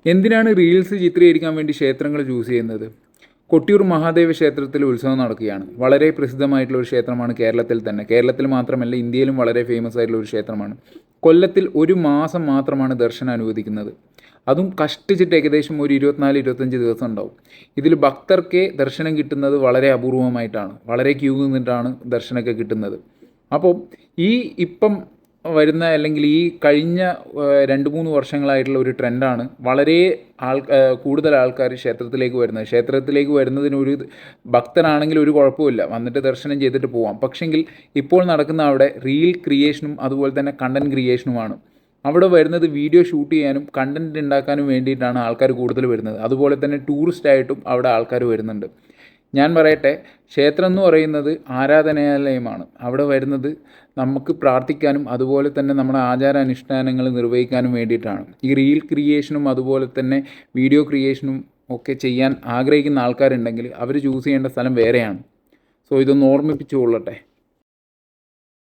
എന്തിനാണ് റീൽസ് ചിത്രീകരിക്കാൻ വേണ്ടി ക്ഷേത്രങ്ങൾ ചൂസ് ചെയ്യുന്നത്? കൊട്ടിയൂർ മഹാദേവ ക്ഷേത്രത്തിൽ ഉത്സവം നടക്കുകയാണ്. വളരെ പ്രസിദ്ധമായിട്ടുള്ള ഒരു ക്ഷേത്രമാണ് കേരളത്തിൽ തന്നെ. കേരളത്തിൽ മാത്രമല്ല, ഇന്ത്യയിലും വളരെ ഫേമസ് ആയിട്ടുള്ള ഒരു ക്ഷേത്രമാണ്. കൊല്ലത്തിൽ ഒരു മാസം മാത്രമാണ് ദർശനം അനുവദിക്കുന്നത്. അതും കഷ്ടിച്ചിട്ട് ഏകദേശം ഒരു 24-25 ദിവസം ഉണ്ടാവും. ഇതിൽ ഭക്തർക്ക് ദർശനം കിട്ടുന്നത് വളരെ അപൂർവമായിട്ടാണ്. വളരെ ക്യൂ നിന്നിട്ടാണ് ദർശനമൊക്കെ കിട്ടുന്നത്. അപ്പോൾ ഈ ഇപ്പം വരുന്ന അല്ലെങ്കിൽ ഈ കഴിഞ്ഞ 2-3 വർഷങ്ങളായിട്ടുള്ള ഒരു ട്രെൻഡാണ് വളരെ കൂടുതൽ ആൾക്കാർ ക്ഷേത്രത്തിലേക്ക് വരുന്നത്. ക്ഷേത്രത്തിലേക്ക് വരുന്നതിനൊരു ഭക്തനാണെങ്കിൽ ഒരു കുഴപ്പമില്ല, വന്നിട്ട് ദർശനം ചെയ്തിട്ട് പോവാം. പക്ഷെങ്കിൽ ഇപ്പോൾ നടക്കുന്ന അവിടെ റീൽ ക്രിയേഷനും അതുപോലെ തന്നെ കണ്ടൻറ് ക്രിയേഷനുമാണ്. അവിടെ വരുന്നത് വീഡിയോ ഷൂട്ട് ചെയ്യാനും കണ്ടൻറ് ഉണ്ടാക്കാനും വേണ്ടിയിട്ടാണ് ആൾക്കാർ കൂടുതൽ വരുന്നത്. അതുപോലെ തന്നെ ടൂറിസ്റ്റായിട്ടും അവിടെ ആൾക്കാർ വരുന്നുണ്ട്. ഞാൻ പറയട്ടെ, ക്ഷേത്രം എന്ന് പറയുന്നത് ആരാധനാലയമാണ്. അവിടെ വരുന്നത് നമുക്ക് പ്രാർത്ഥിക്കാനും അതുപോലെ തന്നെ നമ്മുടെ ആചാരാനുഷ്ഠാനങ്ങൾ നിർവഹിക്കാനും വേണ്ടിയിട്ടാണ്. ഈ റീൽ ക്രിയേഷനും അതുപോലെ തന്നെ വീഡിയോ ക്രിയേഷനും ഒക്കെ ചെയ്യാൻ ആഗ്രഹിക്കുന്ന ആൾക്കാരുണ്ടെങ്കിൽ അവർ ചൂസ് ചെയ്യേണ്ട സ്ഥലം വേറെയാണ്. സോ ഇതൊന്ന് ഓർമ്മിപ്പിച്ചു കൊള്ളട്ടെ.